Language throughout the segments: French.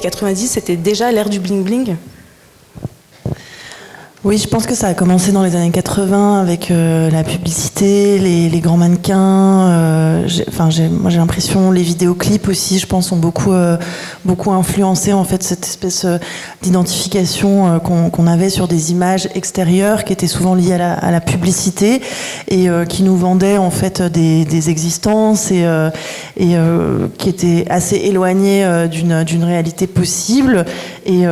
années 90, c'était déjà l'ère du bling-bling? Oui, je pense que ça a commencé dans les années 80 avec la publicité, les grands mannequins. Moi, j'ai l'impression les vidéoclips aussi, je pense, ont beaucoup influencé en fait cette espèce d'identification qu'on avait sur des images extérieures qui étaient souvent liées à la publicité et qui nous vendaient en fait des existences et qui étaient assez éloignées d'une réalité possible. Et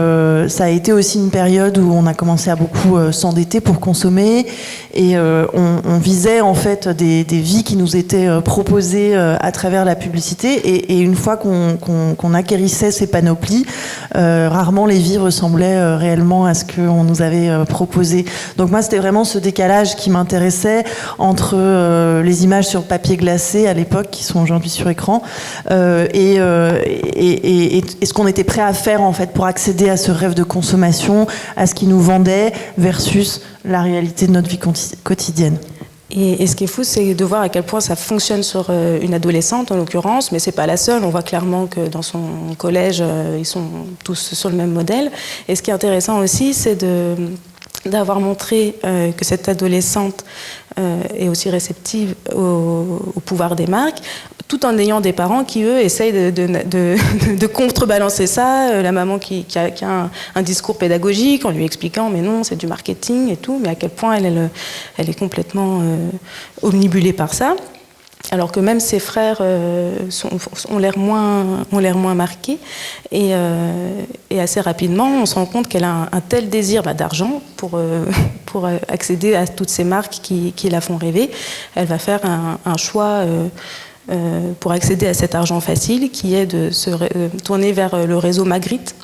ça a été aussi une période où on a commencé à beaucoup s'endetter pour consommer et on visait en fait des vies qui nous étaient proposées à travers la publicité et une fois qu'on acquérissait ces panoplies, rarement les vies ressemblaient réellement à ce qu'on nous avait proposé. Donc moi c'était vraiment ce décalage qui m'intéressait entre les images sur papier glacé à l'époque qui sont aujourd'hui sur écran et ce qu'on était prêt à faire en fait pour accéder à ce rêve de consommation, à ce qui nous vendait versus la réalité de notre vie quotidienne. Et ce qui est fou, c'est de voir à quel point ça fonctionne sur une adolescente, en l'occurrence, mais c'est pas la seule. On voit clairement que dans son collège, ils sont tous sur le même modèle. Et ce qui est intéressant aussi, c'est d'avoir montré que cette adolescente est aussi réceptive au pouvoir des marques, tout en ayant des parents qui, eux, essayent de contrebalancer ça. La maman qui a un discours pédagogique en lui expliquant « mais non, c'est du marketing et tout », mais à quel point elle est complètement omnibulée par ça. Alors que même ses frères ont l'air moins marqués. Et assez rapidement, on se rend compte qu'elle a un tel désir d'argent pour accéder à toutes ces marques qui la font rêver. Elle va faire un choix pour accéder à cet argent facile, qui est de se tourner vers le réseau Magritte,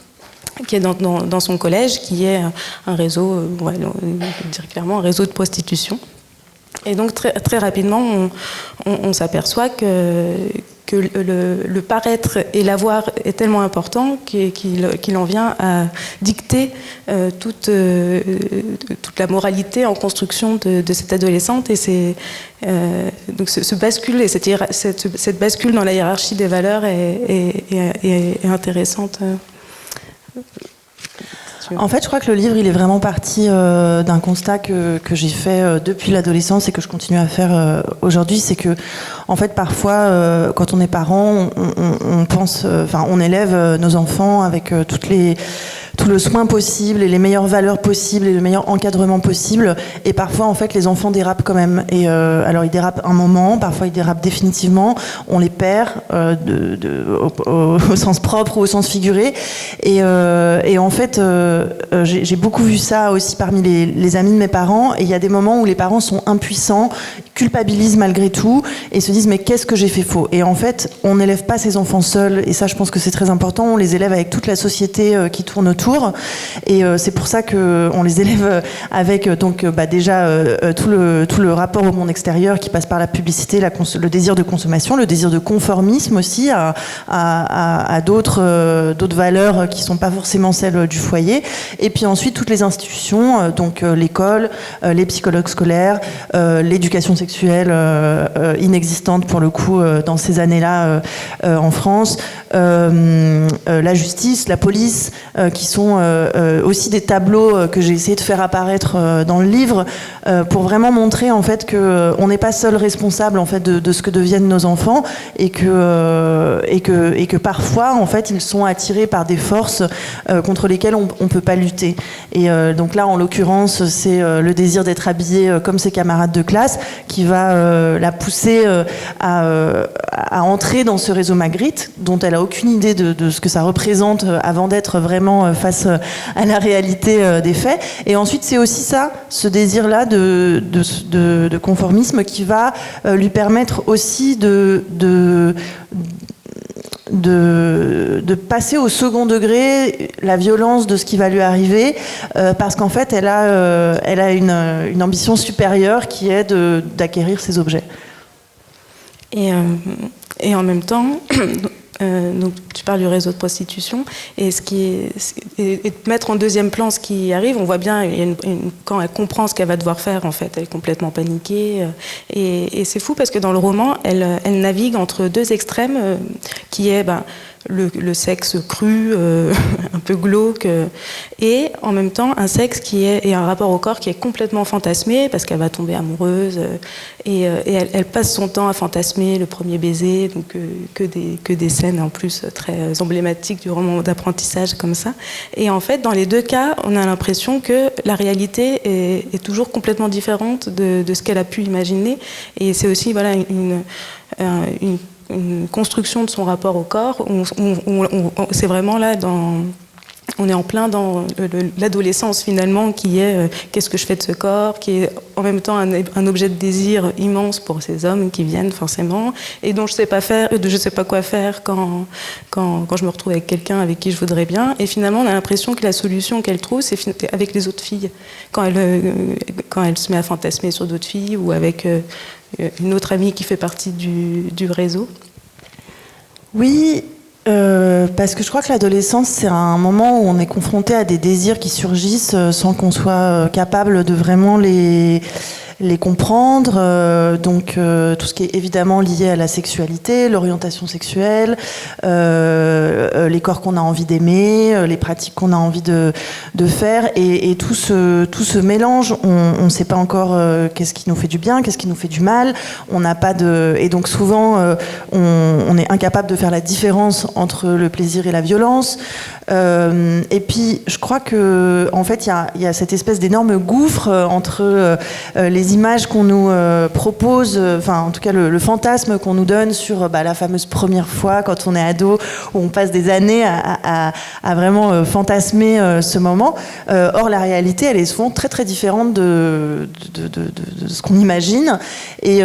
qui est dans son collège, qui est un réseau, on va dire clairement, un réseau de prostitution. Et donc très, très rapidement, on s'aperçoit que le paraître et l'avoir est tellement important qu'il en vient à dicter toute la moralité en construction de cette adolescente. Et donc ce bascule et cette bascule dans la hiérarchie des valeurs est intéressante. En fait, je crois que le livre, il est vraiment parti d'un constat que j'ai fait depuis l'adolescence et que je continue à faire aujourd'hui. C'est que, en fait, parfois, quand on est parent, on pense, on élève nos enfants avec tout le soin possible et les meilleures valeurs possibles et le meilleur encadrement possible. Et parfois, en fait, les enfants dérapent quand même. Et alors, ils dérapent un moment, parfois ils dérapent définitivement. On les perd au sens propre ou au sens figuré. Et en fait, j'ai beaucoup vu ça aussi parmi les amis de mes parents. Et il y a des moments où les parents sont impuissants, culpabilisent malgré tout et se disent mais qu'est-ce que j'ai fait faux? Et en fait, on n'élève pas ses enfants seuls. Et ça, je pense que c'est très important. On les élève avec toute la société qui tourne autour. Et c'est pour ça qu'on les élève avec déjà tout le rapport au monde extérieur qui passe par la publicité, le désir de consommation, le désir de conformisme aussi à d'autres valeurs qui sont pas forcément celles du foyer. Et puis ensuite toutes les institutions, donc l'école, les psychologues scolaires, l'éducation sexuelle inexistante pour le coup dans ces années-là en France, la justice, la police, qui sont aussi des tableaux que j'ai essayé de faire apparaître dans le livre pour vraiment montrer en fait que on n'est pas seul responsable en fait de ce que deviennent nos enfants et que parfois en fait ils sont attirés par des forces contre lesquelles on peut pas lutter. Et donc là en l'occurrence c'est le désir d'être habillé comme ses camarades de classe qui va la pousser à entrer dans ce réseau Magritte dont elle a aucune idée de ce que ça représente avant d'être vraiment face à la réalité des faits. Et ensuite, c'est aussi ça, ce désir-là de conformisme qui va lui permettre aussi de passer au second degré la violence de ce qui va lui arriver parce qu'en fait, elle a une ambition supérieure qui est d'acquérir ces objets. Et en même temps... donc tu parles du réseau de prostitution et de mettre en deuxième plan ce qui arrive, on voit bien quand elle comprend ce qu'elle va devoir faire en fait, elle est complètement paniquée et c'est fou parce que dans le roman elle navigue entre deux extrêmes qui est le sexe cru, un peu glauque, et en même temps un sexe et un rapport au corps qui est complètement fantasmé parce qu'elle va tomber amoureuse et elle passe son temps à fantasmer le premier baiser, donc que des scènes en plus très emblématiques du roman d'apprentissage comme ça. Et en fait, dans les deux cas, on a l'impression que la réalité est toujours complètement différente de ce qu'elle a pu imaginer. Et c'est aussi voilà une construction de son rapport au corps. C'est vraiment là on est en plein dans l'adolescence finalement, qui est qu'est-ce que je fais de ce corps, qui est en même temps un objet de désir immense pour ces hommes qui viennent forcément, et dont je sais pas quoi faire quand je me retrouve avec quelqu'un avec qui je voudrais bien. Et finalement, on a l'impression que la solution qu'elle trouve, c'est avec les autres filles, quand elle se met à fantasmer sur d'autres filles, ou avec une autre amie qui fait partie du réseau. Oui. Parce que je crois que l'adolescence, c'est un moment où on est confronté à des désirs qui surgissent sans qu'on soit capable de vraiment les comprendre, donc tout ce qui est évidemment lié à la sexualité, l'orientation sexuelle, les corps qu'on a envie d'aimer, les pratiques qu'on a envie de faire, et tout ce mélange, on ne sait pas encore qu'est-ce qui nous fait du bien, qu'est-ce qui nous fait du mal, on n'a pas et donc souvent on est incapable de faire la différence entre le plaisir et la violence. Et puis je crois que en fait il y a cette espèce d'énorme gouffre entre les images qu'on nous propose, enfin en tout cas le fantasme qu'on nous donne sur la fameuse première fois quand on est ado, où on passe des années à vraiment fantasmer ce moment. Or la réalité, elle est souvent très très différente de ce qu'on imagine. Et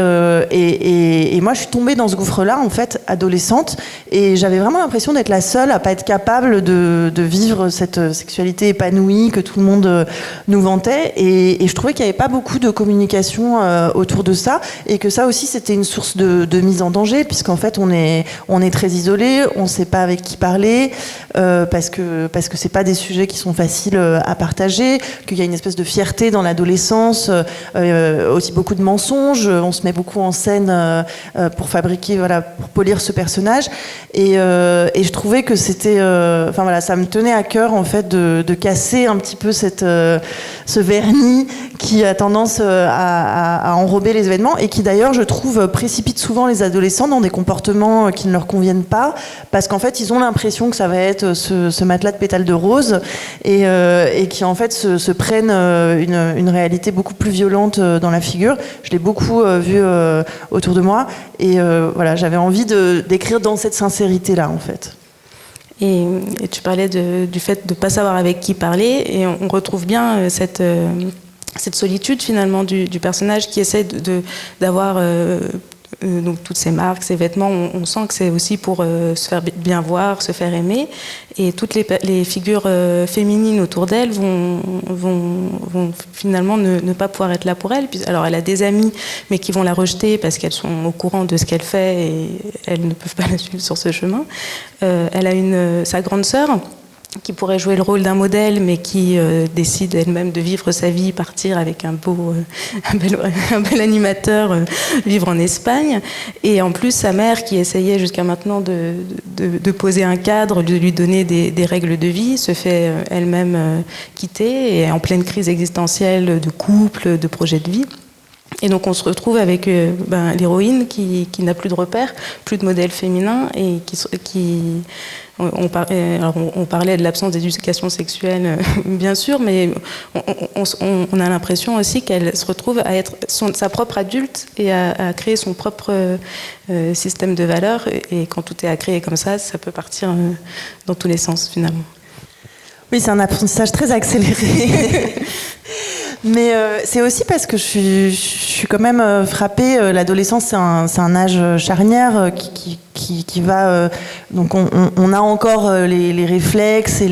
moi je suis tombée dans ce gouffre-là en fait adolescente, et j'avais vraiment l'impression d'être la seule à pas être capable de vivre cette sexualité épanouie que tout le monde nous vantait, et je trouvais qu'il n'y avait pas beaucoup de communication autour de ça, et que ça aussi c'était une source de mise en danger, puisqu'en fait on est très isolé, on ne sait pas avec qui parler, parce que c'est pas des sujets qui sont faciles à partager, qu'il y a une espèce de fierté dans l'adolescence, aussi beaucoup de mensonges, on se met beaucoup en scène pour fabriquer, pour polir ce personnage, et je trouvais que c'était ça me tenait à cœur en fait de casser un petit peu ce vernis qui a tendance à enrober les événements, et qui d'ailleurs je trouve précipite souvent les adolescents dans des comportements qui ne leur conviennent pas, parce qu'en fait ils ont l'impression que ça va être ce matelas de pétales de rose, et qui en fait se prennent une réalité beaucoup plus violente dans la figure. Je l'ai beaucoup vu autour de moi, et j'avais envie d'écrire dans cette sincérité là en fait. Et tu parlais du fait de ne pas savoir avec qui parler, et on retrouve bien cette solitude finalement du personnage qui essaie d'avoir donc toutes ces marques, ces vêtements. On sent que c'est aussi pour se faire bien voir, se faire aimer, et toutes les figures féminines autour d'elle vont finalement ne pas pouvoir être là pour elle. Alors elle a des amies, mais qui vont la rejeter parce qu'elles sont au courant de ce qu'elle fait et elles ne peuvent pas la suivre sur ce chemin. Elle a sa grande sœur qui pourrait jouer le rôle d'un modèle, mais qui décide elle-même de vivre sa vie, partir avec un bel animateur, vivre en Espagne. Et en plus, sa mère, qui essayait jusqu'à maintenant de poser un cadre, de lui donner des règles de vie, se fait elle-même quitter, et est en pleine crise existentielle de couple, de projet de vie. Et donc on se retrouve avec l'héroïne qui n'a plus de repères, plus de modèle féminin, et on parlait de l'absence d'éducation sexuelle, bien sûr, mais on a l'impression aussi qu'elle se retrouve à être sa propre adulte et à créer son propre système de valeurs. Et quand tout est à créer comme ça peut partir dans tous les sens, finalement. Oui, c'est un apprentissage très accéléré. Mais c'est aussi parce que je suis quand même frappée. L'adolescence, c'est un âge charnière qui va. Donc on a encore les réflexes et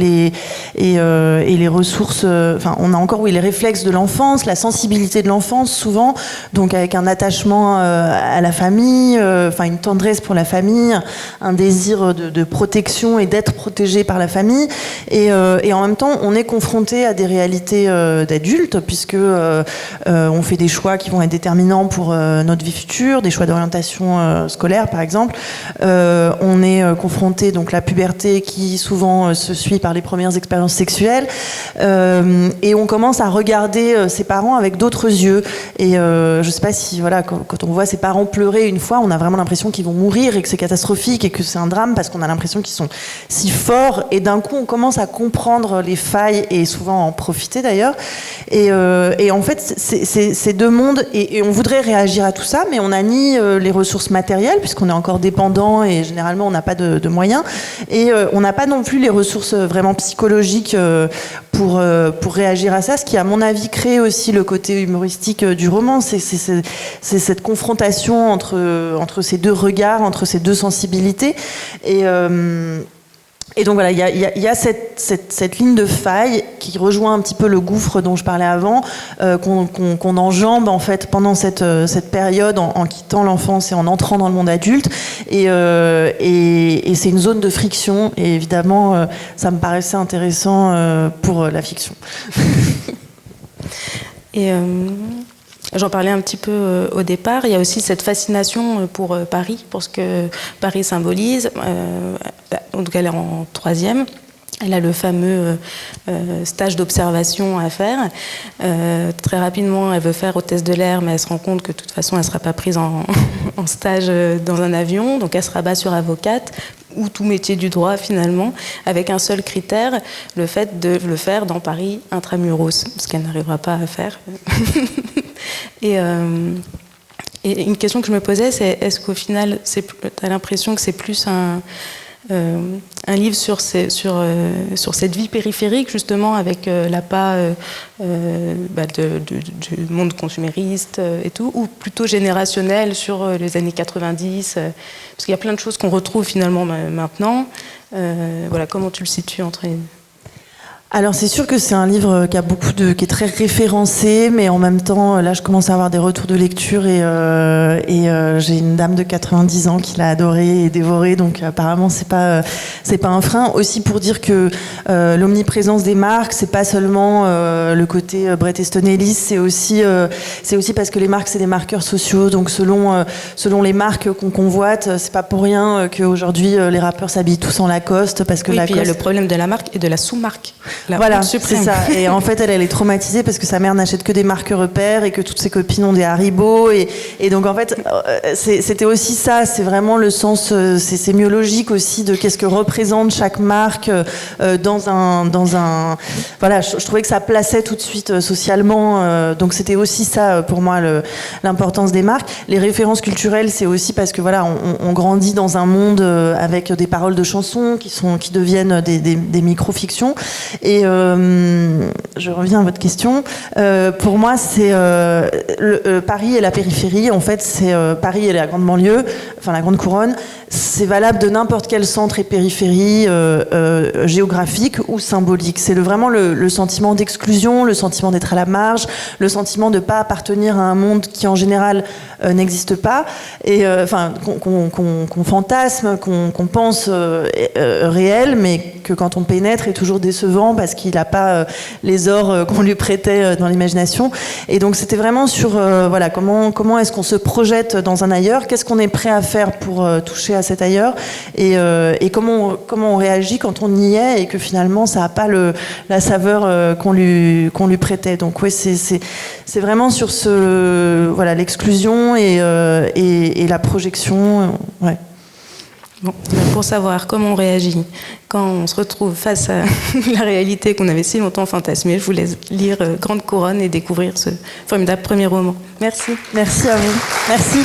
les ressources. Enfin, on a encore les réflexes de l'enfance, la sensibilité de l'enfance souvent. Donc avec un attachement à la famille, une tendresse pour la famille, un désir de protection et d'être protégé par la famille. Et en même temps, on est confronté à des réalités d'adultes, puisque on fait des choix qui vont être déterminants pour notre vie future, des choix d'orientation scolaire par exemple, on est confronté donc la puberté qui souvent se suit par les premières expériences sexuelles, et on commence à regarder ses parents avec d'autres yeux. Et je sais pas si voilà, quand on voit ses parents pleurer une fois, on a vraiment l'impression qu'ils vont mourir et que c'est catastrophique et que c'est un drame parce qu'on a l'impression qu'ils sont si forts, et d'un coup on commence à comprendre les failles et souvent en profiter d'ailleurs. Et en fait c'est deux mondes, et on voudrait réagir à tout ça, mais on n'a ni les ressources matérielles puisqu'on est encore dépendant et généralement on n'a pas de moyens, et on n'a pas non plus les ressources vraiment psychologiques pour réagir à ça, ce qui à mon avis crée aussi le côté humoristique du roman. C'est cette confrontation entre ces deux regards, entre ces deux sensibilités, et donc voilà, il y a cette ligne de faille qui rejoint un petit peu le gouffre dont je parlais avant, qu'on enjambe en fait pendant cette période en quittant l'enfance et en entrant dans le monde adulte, et c'est une zone de friction, et évidemment ça me paraissait intéressant pour la fiction. Et j'en parlais un petit peu au départ, il y a aussi cette fascination pour Paris, pour ce que Paris symbolise. En tout cas, elle est en 3e. Elle a le fameux stage d'observation à faire. Très rapidement, elle veut faire hôtesse de l'air, mais elle se rend compte que de toute façon, elle ne sera pas prise en stage dans un avion. Donc elle se rabat sur avocate, ou tout métier du droit finalement, avec un seul critère, le fait de le faire dans Paris intramuros, ce qu'elle n'arrivera pas à faire. Et une question que je me posais, c'est est-ce qu'au final, tu as l'impression que c'est plus un livre sur cette vie périphérique, justement, avec l'appât du monde consumériste et tout, ou plutôt générationnel sur les années 90, parce qu'il y a plein de choses qu'on retrouve finalement maintenant. Voilà, comment tu le situes entre les... Alors c'est sûr que c'est un livre qui est très référencé, mais en même temps là je commence à avoir des retours de lecture, et j'ai une dame de 90 ans qui l'a adoré et dévoré, donc apparemment c'est pas un frein. Aussi pour dire que l'omniprésence des marques, c'est pas seulement le côté Bret Easton Ellis, c'est aussi parce que les marques c'est des marqueurs sociaux, donc selon les marques qu'on convoite, c'est pas pour rien qu'aujourd'hui les rappeurs s'habillent tous en Lacoste, parce que oui, Lacoste... puis il y a le problème de la marque et de la sous-marque. Voilà, c'est ça. Et en fait, elle est traumatisée parce que sa mère n'achète que des marques repères et que toutes ses copines ont des Haribo. Et donc, en fait, c'était aussi ça. C'est vraiment le sens, c'est sémiologique aussi de qu'est-ce que représente chaque marque dans un. Voilà, je trouvais que ça plaçait tout de suite socialement. Donc, c'était aussi ça pour moi l'importance des marques. Les références culturelles, c'est aussi parce que voilà, on grandit dans un monde avec des paroles de chansons qui deviennent des micro-fictions. Et je reviens à votre question. Pour moi, c'est Paris et la périphérie. En fait, c'est Paris et la grande banlieue, enfin la grande couronne. C'est valable de n'importe quel centre et périphérie géographique ou symbolique. C'est vraiment le sentiment d'exclusion, le sentiment d'être à la marge, le sentiment de ne pas appartenir à un monde qui en général n'existe pas, et enfin qu'on fantasme, qu'on pense réel, mais que quand on pénètre est toujours décevant parce qu'il n'a pas les ors qu'on lui prêtait dans l'imagination. Et donc c'était vraiment sur voilà, comment est-ce qu'on se projette dans un ailleurs, qu'est-ce qu'on est prêt à faire pour toucher à cet ailleurs, et comment on réagit quand on y est et que finalement ça n'a pas la saveur qu'on lui prêtait. Donc oui, c'est vraiment sur voilà, l'exclusion et la projection. Ouais. Bon, pour savoir comment on réagit quand on se retrouve face à la réalité qu'on avait si longtemps fantasmée, je vous laisse lire Grande Couronne et découvrir ce formidable premier roman. Merci. Merci à vous. Merci.